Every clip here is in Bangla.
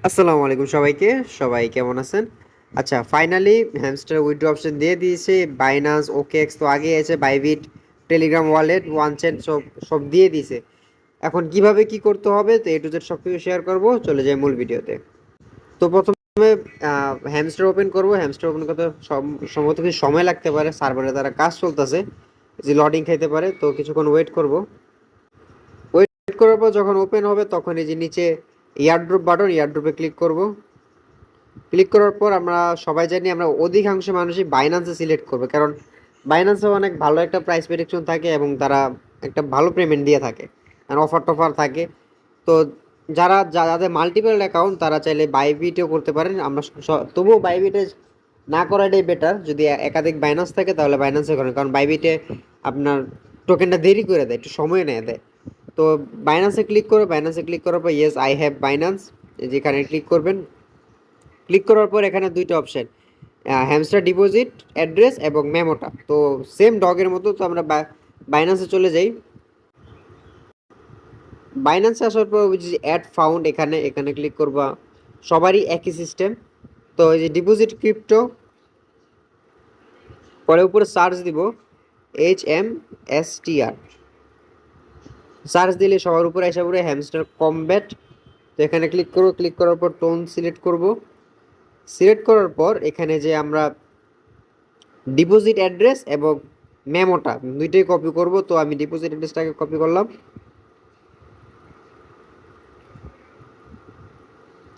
আসসালামু আলাইকুম সবাইকে। সবাই কেমন আছেন? আচ্ছা, ফাইনালি হ্যামস্টার উইথড্র অপশন দিয়ে দিয়েছে। বাইনান্স, ওকেএক্স তো আগেই আছে, Bybit, Telegram wallet, one chain সব সব দিয়ে দিয়েছে। এখন কিভাবে কি করতে হবে তো এ টু জেড সব কিছু শেয়ার করবো। চলে যাই মূল ভিডিওতে। তো প্রথমে হ্যামস্টার ওপেন করব। হ্যামস্টার ওপেন করতে সম্ভবত কিছু সময় লাগতে পারে, সার্ভারে তারা কাজ চলতেছে, যে লোডিং খাইতে পারে, তো কিছুক্ষণ ওয়েট করব। ওয়েট করার পর যখন ওপেন হবে তখন এই যে নিচে এয়ারড্রপ বাটন, এয়ারড্রপে ক্লিক করব। ক্লিক করার পর আমরা সবাই জানি আমরা অধিকাংশ মানুষই বাইন্যান্সে সিলেক্ট করবে, কারণ বাইন্যান্সে অনেক ভালো একটা প্রাইস প্রেডিকশন থাকে এবং তারা একটা ভালো পেমেন্ট দিয়ে থাকে, আর অফার টফার থাকে। তো যাদের মাল্টিপল অ্যাকাউন্ট তারা চাইলে বাইবিটেও করতে পারেন। আমরা তবুও বাইবিটে না করাটাই বেটার। যদি একাধিক বাইন্যান্স থাকে তাহলে বাইন্যান্সে করেন, কারণ বাইবিটে আপনার টোকেনটা দেরি করে দেয়, একটু সময় নেয় দেয়। তো বাইন্যান্সে ক্লিক করে, বাইন্যান্সে ক্লিক করার পর ইয়েস আই হ্যাভ বাইন্যান্স, যেখানে ক্লিক করবেন। ক্লিক করার পর এখানে দুইটা অপশন, হ্যামস্টার ডিপোজিট অ্যাড্রেস এবং মেমোটা, তো সেম ডগের মতো। তো আমরা বাইন্যান্সে চলে যাই। বাইন্যান্সে আসার পর ওই যে অ্যাড ফাউন্ড, এখানে এখানে ক্লিক করবা। সবারই একই সিস্টেম। তো এই যে ডিপোজিট ক্রিপ্টো, পরে উপরে সার্চ দিব HMSTR, সার্চ দিলে সবার উপরে এসে পড়ে হ্যামস্টার কমব্যাট। তো এখানে ক্লিক করবো। ক্লিক করার পর টোন সিলেক্ট করব। সিলেক্ট করার পর এখানে যে আমরা ডিপোজিট অ্যাড্রেস এবং মেমোটা দুইটাই কপি করব। তো আমি ডিপোজিট অ্যাড্রেসটাকে কপি করলাম।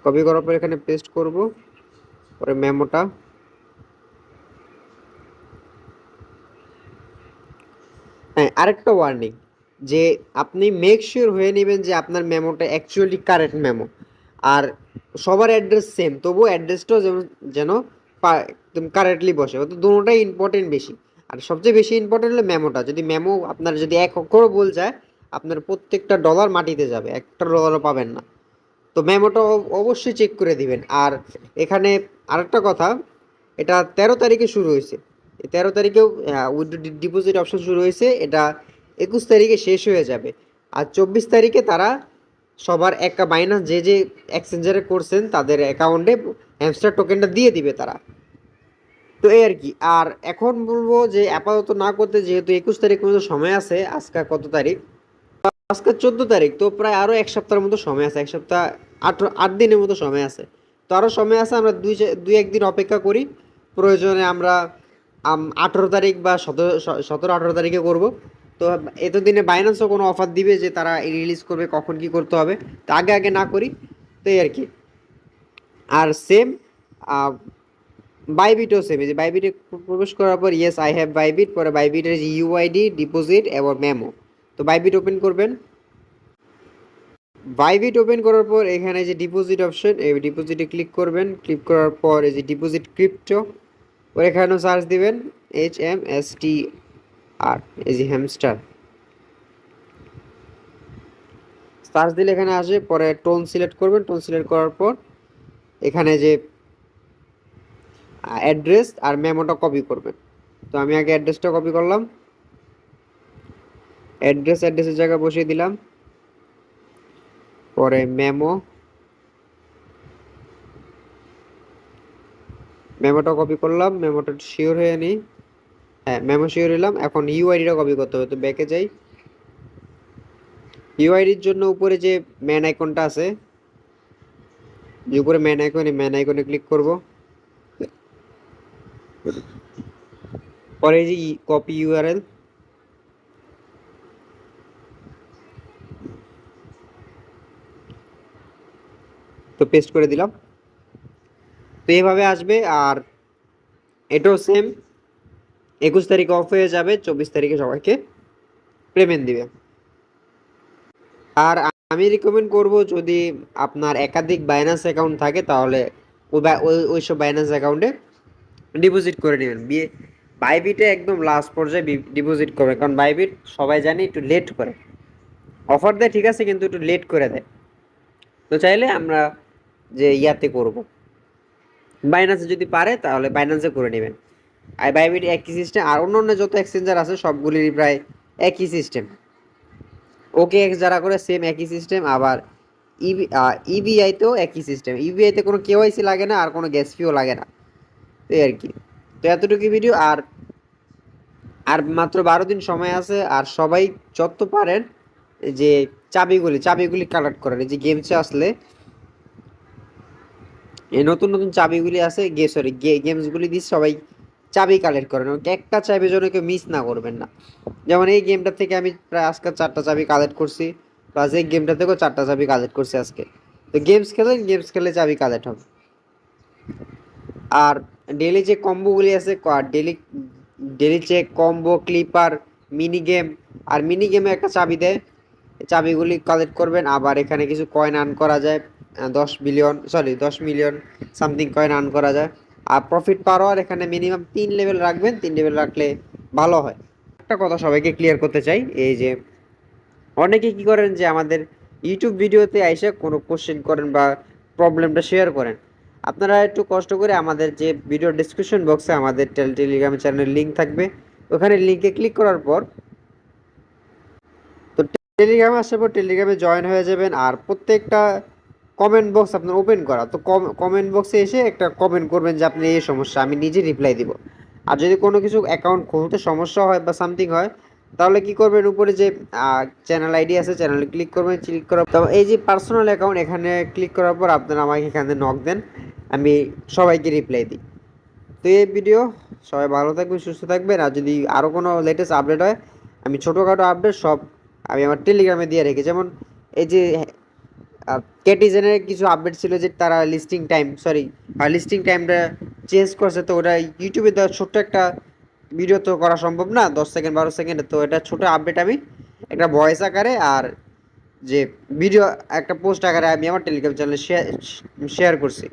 কপি করার পর এখানে পেস্ট করব, পরে মেমোটা। হ্যাঁ, আরেকটা ওয়ার্নিং, যে আপনি মেক শিওর হয়ে নেবেন যে আপনার মেমোটা অ্যাকচুয়ালি কারেক্ট মেমো। আর সবার অ্যাড্রেস সেম, তবুও অ্যাড্রেসটাও যেন যেন একদম কারেক্টলি বসে। তো দুটোটাই ইম্পর্টেন্ট বেশি। আর সবচেয়ে বেশি ইম্পর্টেন্ট হলো মেমোটা। যদি মেমো আপনার যদি এক অক্ষরও ভুল যায়, আপনার প্রত্যেকটা ডলার মাটিতে যাবে, একটা ডলারও পাবেন না। তো মেমোটা অবশ্যই চেক করে দিবেন। আর এখানে আরেকটা কথা, এটা 13 তারিখে শুরু হয়েছে। এই 13 তারিখেও উইথড্র ডিপোজিট অপশন শুরু হয়েছে। এটা 21 তারিখে শেষ হয়ে যাবে। আর 24 তারিখে তারা সবার একটা বাইনান্স যে যে এক্সচেঞ্জারে করছেন তাদের অ্যাকাউন্টে হ্যামস্টার টোকেনটা দিয়ে দিবে তারা। তো এই আর কি। আর এখন বলবো যে আপাতত না করতে, যেহেতু 21 তারিখ পর্যন্ত সময় আছে। আজকে কত তারিখ? আজকে 14 তারিখ, তো প্রায় আরও এক সপ্তাহের মতো সময় আছে। এক সপ্তাহ 8 দিনের মতো সময় আছে। তো আরও সময় আছে, আমরা দুই একদিন অপেক্ষা করি। প্রয়োজনে আমরা 18 তারিখ বা 17, 18 তারিখে করব। তো এতদিনে বাইন্যান্সও কোনো অফার দিবে যে তারা রিলিজ করবে, কখন কি করতে হবে। তো আগে আগে না করি, তো এই আর কি। আর সেম বাইবিটও সেম। এই যে বাইবিটে প্রবেশ করার পর ইয়েস আই হ্যাভ বাইবিট, পরে বাইবিটের যে ইউআইডি, ডিপোজিট এবং মেমো। তো বাইবিট ওপেন করবেন। বাইবিট ওপেন করার পর এখানে যে ডিপোজিট অপশন, এই ডিপোজিটে ক্লিক করবেন। ক্লিক করার পর এই যে ডিপোজিট ক্রিপ্টো, ওর এখানেও সার্চ দিবেন HMSTR, এই যে হ্যামস্টার। সার্চ দিলে এখানে আসে, পরে টোন সিলেক্ট করবেন। টোন সিলেক্ট করার পর এখানে যে অ্যাড্রেস আর মেমোটা কপি করবেন। তো আমি আগে অ্যাড্রেসটা কপি করলাম। অ্যাড্রেসের জায়গায় বসিয়ে দিলাম। পরে মেমোটা কপি করলাম। মেমোটা শিওর হয়ে নিই। হ্যাঁ, মেমো শিওর হলাম। এখন ইউআইডিটা কপি করতে হবে। তো ব্যাকে যাই। ইউআইডির জন্য উপরে যে ম্যান আইকনটা আছে, যে উপরে ম্যান আইকন, এই ম্যান আইকনে ক্লিক করব। পরে এই যে কপি ইউআরএল, তো পেস্ট করে দিলাম। তো এইভাবে আসবে। আর এটাও সেম, 21 তারিখে অফ হয়ে যাবে, 24 তারিখে সবাইকে পেমেন্ট দিবে। আর আমি রিকমেন্ড করব, যদি আপনার একাধিক বাইন্যান্স অ্যাকাউন্ট থাকে তাহলে ওইসব বাইন্যান্স অ্যাকাউন্টে ডিপোজিট করে নেবেন। বাইবিটে একদম লাস্ট পর্যায়ে ডিপোজিট করবে, কারণ বাইবিট সবাই জানি একটু লেট করে অফার দেয়, ঠিক আছে, কিন্তু একটু লেট করে দেয়। তো চাইলে আমরা যে ইয়াতে করব, বাইন্যান্সে যদি পারে তাহলে বাইন্যান্সে করে নেবেন। আর বাইবিট একই সিস্টেম, আর অন্য অন্য যত এক্সচেঞ্জার আছে সবগুলিরই প্রায় একই সিস্টেম। ওকে এক্স যারা করে সেম একই সিস্টেম। আবার ইবিআইতেও একই সিস্টেম, ইবিআইতে কোনো কেওয়াইসি লাগে না আর কোনো গ্যাস ফিও লাগে না, এই আর কি। তো এতটুকু ভিডিও, আর আর মাত্র 12 দিন সময় আছে, আর সবাই যত পারেন যে চাবিগুলি কালেক্ট করেন। এই যে গেমসে আসলে এই নতুন নতুন চাবিগুলি আছে, গেমসগুলি দিয়ে সবাই চাবি কালেক্ট করেন, একটা চাবি যেন কেউ মিস না করবেন না। যেমন এই গেমটা থেকে আমি প্রায় আজকে 4টা চাবি কালেক্ট করছি, প্লাস এই গেমটা থেকেও 4টা চাবি কালেক্ট করছি আজকে। তো গেমস খেলে চাবি কালেক্ট হবে। আর ডেলি যে কম্বোগুলি আছে, daily daily check combo, clipper, mini game, আর মিনি গেমে একটা চাবি দেয়, চাবিগুলি কালেক্ট করবেন। আবার এখানে কিছু কয়েন আর্ন করা যায়, 10 মিলিয়ন সামথিং কয়েন আর্ন করা যায়। আর প্রফিট পাওয়ার এখানে মিনিমাম 3 লেভেল রাখবেন, 3 লেভেল রাখলে ভালো হয়। একটা কথা সবাইকে ক্লিয়ার করতে চাই, এই যে অনেকে কি করেন যে আমাদের ইউটিউব ভিডিওতে এসে কোনো কোশ্চেন করেন বা প্রবলেমটা শেয়ার করেন, আপনারা একটু কষ্ট করে আমাদের যে ভিডিও ডিসক্রিপশন বক্সে আমাদের টেলিগ্রাম চ্যানেলের লিঙ্ক থাকবে, ওখানে লিঙ্কে ক্লিক করার পর তো টেলিগ্রামে আসার পর টেলিগ্রামে জয়েন হয়ে যাবেন। আর প্রত্যেকটা কমেন্ট বক্স আপনার ওপেন করা, তো কমেন্ট বক্সে এসে একটা কমেন্ট করবেন যে আপনি এই সমস্যা, আমি নিজে রিপ্লাই দিব। আর যদি কোনো কিছু অ্যাকাউন্ট খুলতে সমস্যা হয় বা সামথিং হয়, তাহলে কি করবেন, উপরে যে চ্যানেল আইডি আছে, চ্যানেলে ক্লিক করবেন, ক্লিক করার তো এই যে পার্সোনাল অ্যাকাউন্ট, এখানে ক্লিক করার পর আপনারা আমাকে এখানে নক দেন, আমি সবাইকে রিপ্লাই দিই। তো এই ভিডিও, সবাই ভালো থাকবেন, সুস্থ থাকবেন। আর যদি আরও কোনো লেটেস্ট আপডেট হয়, আমি ছোটোখাটো আপডেট সব আমি আমার টেলিগ্রামে দিয়ে রেখে, যেমন এই যে কেটিজেনের কিছু আপডেট ছিল যে তারা লিস্টিং টাইমটা চেঞ্জ করছে, তো ওটা ইউটিউবে দেওয়া ছোট্ট একটা ভিডিও তো করা সম্ভব না, 10 সেকেন্ড 12 সেকেন্ডে, তো এটা ছোটো আপডেট আমি একটা ভয়েস আকারে আর যে ভিডিও একটা পোস্ট আকারে আমি আমার টেলিগ্রাম চ্যানেলে শেয়ার করছি।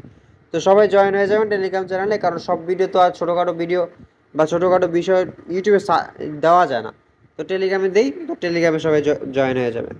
তো সবাই জয়েন হয়ে যাবেন টেলিগ্রাম চ্যানেলে, কারণ সব ভিডিও তো আর ছোটোখাটো ভিডিও বা ছোটোখাটো বিষয় ইউটিউবে দেওয়া যায় না। তো টেলিগ্রামে দেই, তো টেলিগ্রামে সবাই জয়েন হয়ে যাবেন।